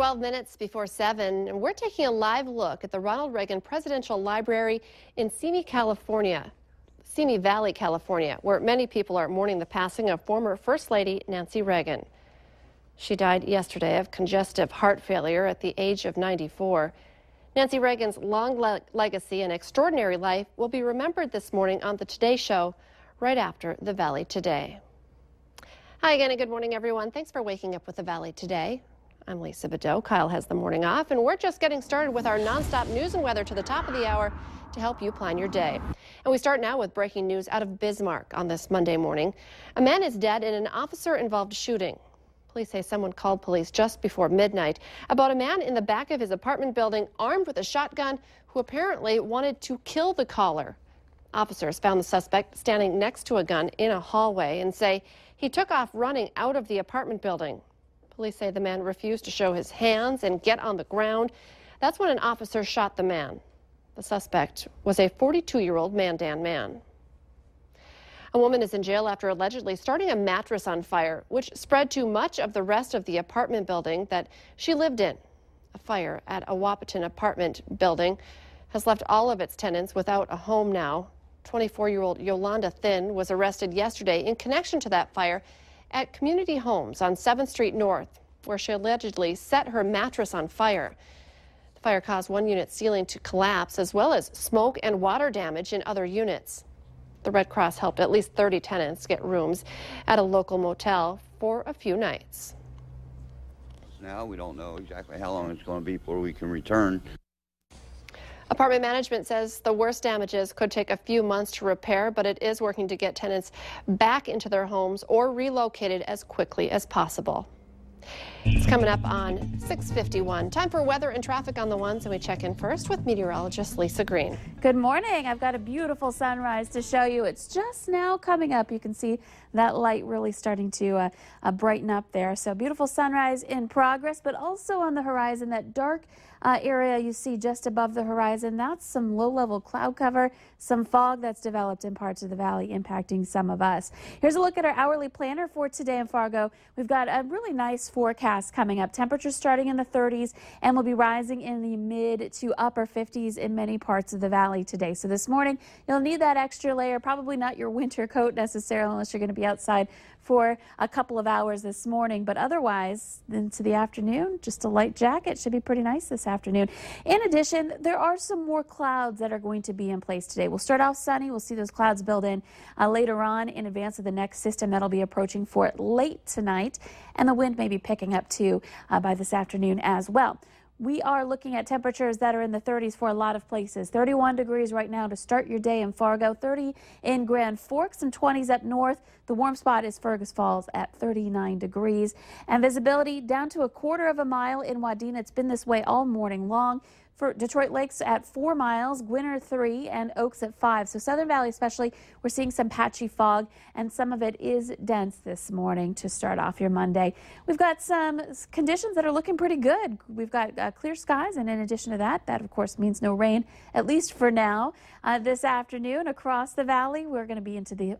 12 minutes before 7, and we're taking a live look at the Ronald Reagan Presidential Library in Simi Valley, California, where many people are mourning the passing of former First Lady Nancy Reagan. She died yesterday of congestive heart failure at the age of 94. Nancy Reagan's long legacy and extraordinary life will be remembered this morning on the Today Show, right after the Valley Today. Hi again, and good morning, everyone. Thanks for waking up with the Valley Today. I'm Lisa Badeau. Kyle has the morning off, and we're just getting started with our nonstop news and weather to the top of the hour to help you plan your day. And we start now with breaking news out of Bismarck on this Monday morning. A man is dead in an officer-involved shooting. Police say someone called police just before midnight about a man in the back of his apartment building armed with a shotgun who apparently wanted to kill the caller. Officers found the suspect standing next to a gun in a hallway and say he took off running out of the apartment building. Police say the man refused to show his hands and get on the ground. That's when an officer shot the man. The suspect was a 42-year-old Mandan man. A woman is in jail after allegedly starting a mattress on fire, which spread to much of the rest of the apartment building that she lived in. A fire at a Wahpeton apartment building has left all of its tenants without a home now. 24-year-old Yolanda Thin was arrested yesterday in connection to that fire at Community Homes on 7th Street North, where she allegedly set her mattress on fire. The fire caused one unit ceiling to collapse, as well as smoke and water damage in other units. The Red Cross helped at least 30 tenants get rooms at a local motel for a few nights. Now we don't know exactly how long it's going to be before we can return. Apartment management says the worst damages could take a few months to repair, but it is working to get tenants back into their homes or relocated as quickly as possible. It's coming up on 6:51. Time for weather and traffic on the ones, and we check in first with meteorologist Lisa Green. Good morning. I've got a beautiful sunrise to show you. It's just now coming up. You can see that light really starting to brighten up there. So beautiful sunrise in progress, but also on the horizon, that dark area you see just above the horizon, that's some low-level cloud cover, some fog that's developed in parts of the valley impacting some of us. Here's a look at our hourly planner for today in Fargo. We've got a really nice forecast coming up. Temperatures starting in the 30s and will be rising in the mid to upper 50s in many parts of the valley today. So this morning you'll need that extra layer, probably not your winter coat necessarily unless you're going to be outside for a couple of hours this morning, but otherwise into the afternoon, just a light jacket should be pretty nice this afternoon. In addition, there are some more clouds that are going to be in place today. We'll start off sunny. We'll see those clouds build in later on in advance of the next system that'll be approaching for it late tonight, and the wind may be picking up too by this afternoon as well. We are looking at temperatures that are in the 30s for a lot of places. 31 degrees right now to start your day in Fargo, 30 in Grand Forks, and 20s up north. The warm spot is Fergus Falls at 39 degrees. And visibility down to a quarter of a mile in Wadena. It's been this way all morning long. For Detroit Lakes at 4 miles, Gwinner 3, and Oaks at 5. So Southern Valley especially, we're seeing some patchy fog, and some of it is dense this morning to start off your Monday. We've got some conditions that are looking pretty good. We've got clear skies, and in addition to that, that of course means no rain, at least for now. This afternoon across the valley, we're going to be into the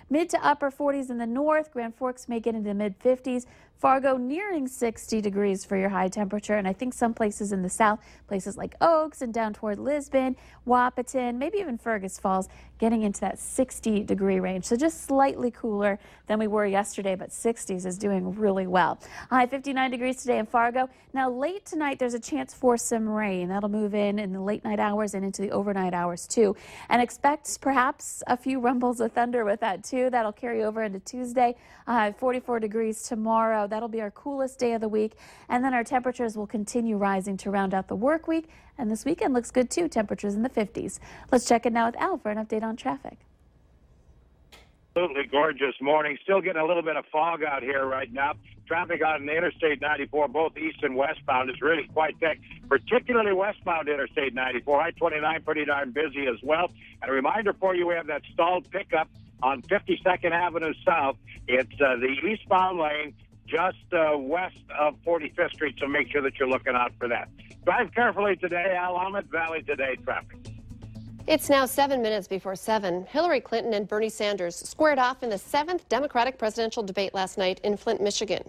mid to upper 40s in the north. Grand Forks may get into the mid 50s. Fargo nearing 60 degrees for your high temperature, and I think some places in the south, places like Oaks and down toward Lisbon, Wahpeton, maybe even Fergus Falls, getting into that 60-degree range. So just slightly cooler than we were yesterday, but 60s is doing really well. High 59 degrees today in Fargo. Now late tonight, there's a chance for some rain. That'll move in the late night hours and into the overnight hours too. And expect perhaps a few rumbles of thunder with that too. That'll carry over into Tuesday. 44 degrees tomorrow. That'll be our coolest day of the week. And then our temperatures will continue rising to round out the work week. And this weekend looks good too. Temperatures in the 50s. Let's check in now with Al for an update on traffic. Absolutely gorgeous morning. Still getting a little bit of fog out here right now. Traffic on Interstate 94, both east and westbound, is really quite thick, particularly westbound Interstate 94. I-29 pretty darn busy as well. And a reminder for you, we have that stalled pickup on 52nd Avenue South. It's the eastbound lane just west of 45th Street, so make sure that you're looking out for that. Drive carefully today. Al Ahmed, Valley Today traffic. It's now 7 minutes before 7. Hillary Clinton and Bernie Sanders squared off in the 7th Democratic presidential debate last night in Flint, Michigan.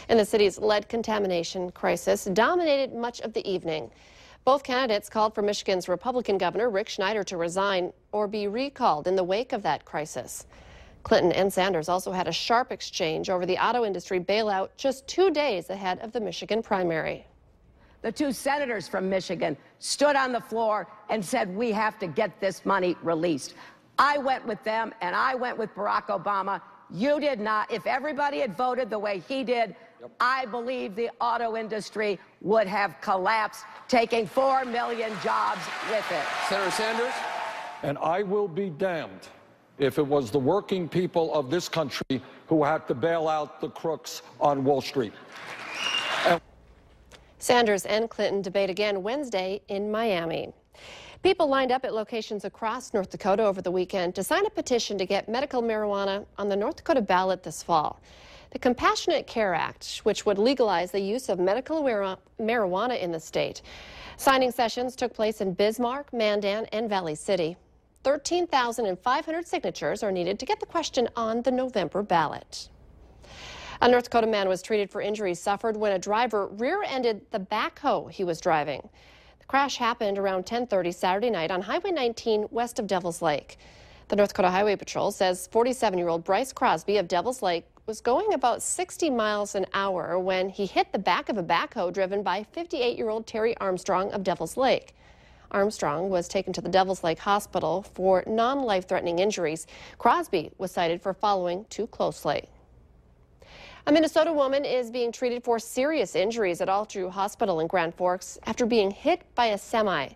And the city's lead contamination crisis dominated much of the evening. Both candidates called for Michigan's Republican Governor Rick Schneider to resign or be recalled in the wake of that crisis. Clinton and Sanders also had a sharp exchange over the auto industry bailout just 2 days ahead of the Michigan primary. The two senators from Michigan stood on the floor and said, we have to get this money released. I went with them, and I went with Barack Obama. You did not. If everybody had voted the way he did, I believe the auto industry would have collapsed, taking 4 million jobs with it. Senator Sanders? And I will be damned if it was the working people of this country who had to bail out the crooks on Wall Street. Sanders and Clinton debate again Wednesday in Miami. People lined up at locations across North Dakota over the weekend to sign a petition to get medical marijuana on the North Dakota ballot this fall. The Compassionate Care Act, which would legalize the use of medical marijuana in the state. Signing sessions took place in Bismarck, Mandan, and Valley City. 13,500 signatures are needed to get the question on the November ballot. A North Dakota man was treated for injuries suffered when a driver rear-ended the backhoe he was driving. The crash happened around 10:30 Saturday night on Highway 19 west of Devil's Lake. The North Dakota Highway Patrol says 47-year-old Bryce Crosby of Devil's Lake was going about 60 miles an hour when he hit the back of a backhoe driven by 58-year-old Terry Armstrong of Devil's Lake. Armstrong was taken to the Devil's Lake Hospital for non-life-threatening injuries. Crosby was cited for following too closely. A Minnesota woman is being treated for serious injuries at Altru Hospital in Grand Forks after being hit by a semi.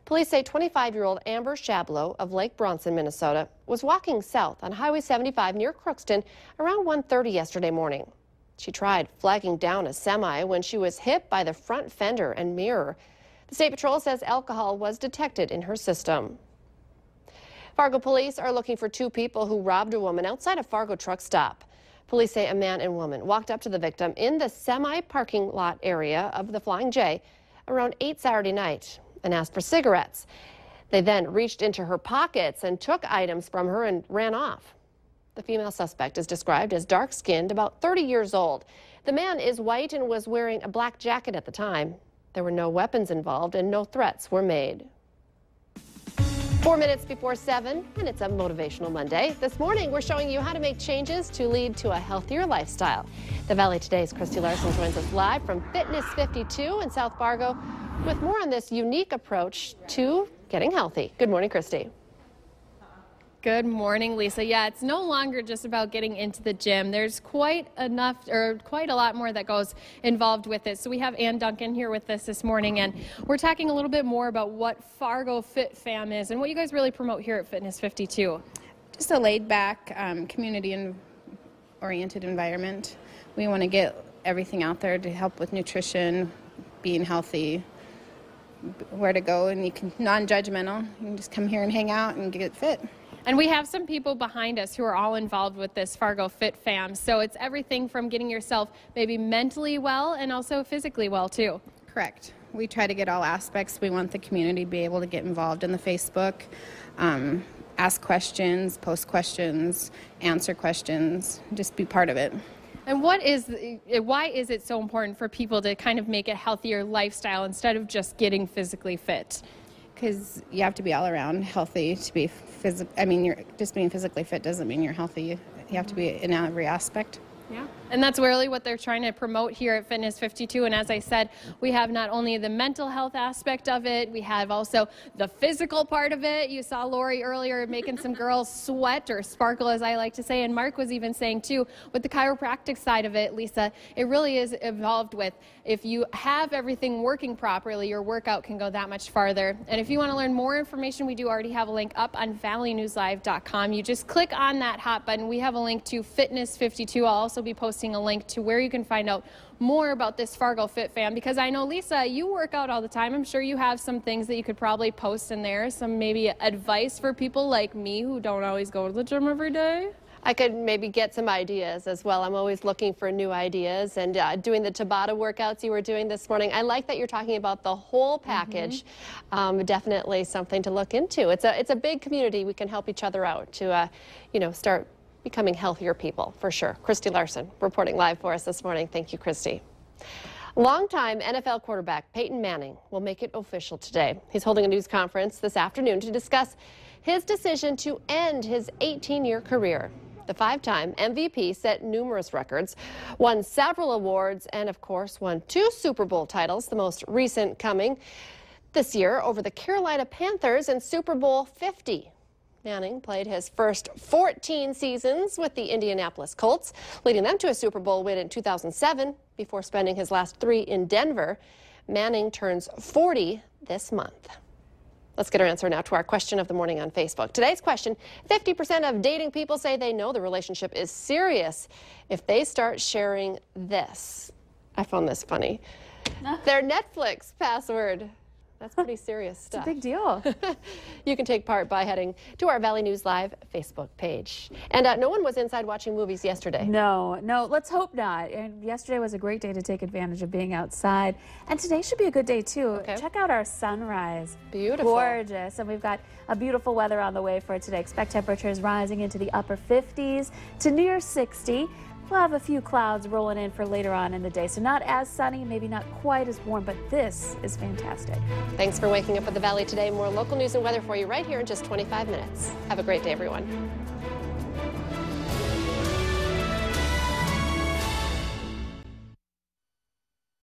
Police say 25-year-old Amber Shablow of Lake Bronson, Minnesota, was walking south on Highway 75 near Crookston around 1:30 yesterday morning. She tried flagging down a semi when she was hit by the front fender and mirror. The State Patrol says alcohol was detected in her system. Fargo police are looking for 2 people who robbed a woman outside a Fargo truck stop. Police say a man and woman walked up to the victim in the semi-parking lot area of the Flying J around 8 Saturday night and asked for cigarettes. They then reached into her pockets and took items from her and ran off. The female suspect is described as dark-skinned, about 30 years old. The man is white and was wearing a black jacket at the time. There were no weapons involved and no threats were made. 4 minutes before 7, and it's a motivational Monday. This morning, we're showing you how to make changes to lead to a healthier lifestyle. The Valley Today's Christy Larson joins us live from Fitness 52 in South Fargo with more on this unique approach to getting healthy. Good morning, Christy. Good morning, Lisa. Yeah, it's no longer just about getting into the gym. There's quite a lot more that goes involved with it. So we have Ann Duncan here with us this morning, and we're talking a little bit more about what Fargo Fit Fam is and what you guys really promote here at Fitness 52. Just a laid-back, community-oriented environment. We want to get everything out there to help with nutrition, being healthy, where to go, and you can non-judgmental. You can just come here and hang out and get fit. And we have some people behind us who are all involved with this Fargo Fit Fam. So it's everything from getting yourself maybe mentally well and also physically well too. Correct. We try to get all aspects. We want the community to be able to get involved in the Facebook, ask questions, post questions, answer questions, just be part of it. And why is it so important for people to kind of make a healthier lifestyle instead of just getting physically fit? Because you have to be all around healthy to be just being physically fit doesn't mean you're healthy. You have to be in every aspect. Yeah, and that's really what they're trying to promote here at Fitness 52. And as I said, we have not only the mental health aspect of it, we have also the physical part of it. You saw Lori earlier making some girls sweat or sparkle, as I like to say. And Mark was even saying, too, with the chiropractic side of it, Lisa, it really is involved with if you have everything working properly, your workout can go that much farther. And if you want to learn more information, we do already have a link up on valleynewslive.com. You just click on that hot button. We have a link to Fitness 52. I'll also be posting a link to where you can find out more about this Fargo Fit Fam, because I know, Lisa, you work out all the time. I'm sure you have some things that you could probably post in there, some maybe advice for people like me who don't always go to the gym every day. I could maybe get some ideas as well. I'm always looking for new ideas, and doing the Tabata workouts you were doing this morning. I like that you're talking about the whole package. Definitely something to look into. It's a big community. We can help each other out to, start becoming healthier people, for sure. Christy Larson reporting live for us this morning. Thank you, Christy. Longtime NFL quarterback Peyton Manning will make it official today. He's holding a news conference this afternoon to discuss his decision to end his 18-year career. The five-time MVP set numerous records, won several awards, and of course won 2 Super Bowl titles, the most recent coming this year over the Carolina Panthers in Super Bowl 50. Manning played his first 14 seasons with the Indianapolis Colts, leading them to a Super Bowl win in 2007 before spending his last 3 in Denver. Manning turns 40 this month. Let's get our answer now to our question of the morning on Facebook. Today's question, 50% of dating people say they know the relationship is serious if they start sharing this. I found this funny. Their Netflix password. That's pretty serious stuff. It's a big deal. You can take part by heading to our Valley News Live Facebook page. And no one was inside watching movies yesterday. No, let's hope not. And yesterday was a great day to take advantage of being outside. And today should be a good day, too. Okay. Check out our sunrise. Beautiful. Gorgeous. And we've got a beautiful weather on the way for today. Expect temperatures rising into the upper 50s to near 60. We'll have a few clouds rolling in for later on in the day. So not as sunny, maybe not quite as warm, but this is fantastic. Thanks for waking up with the Valley today. More local news and weather for you right here in just 25 minutes. Have a great day, everyone.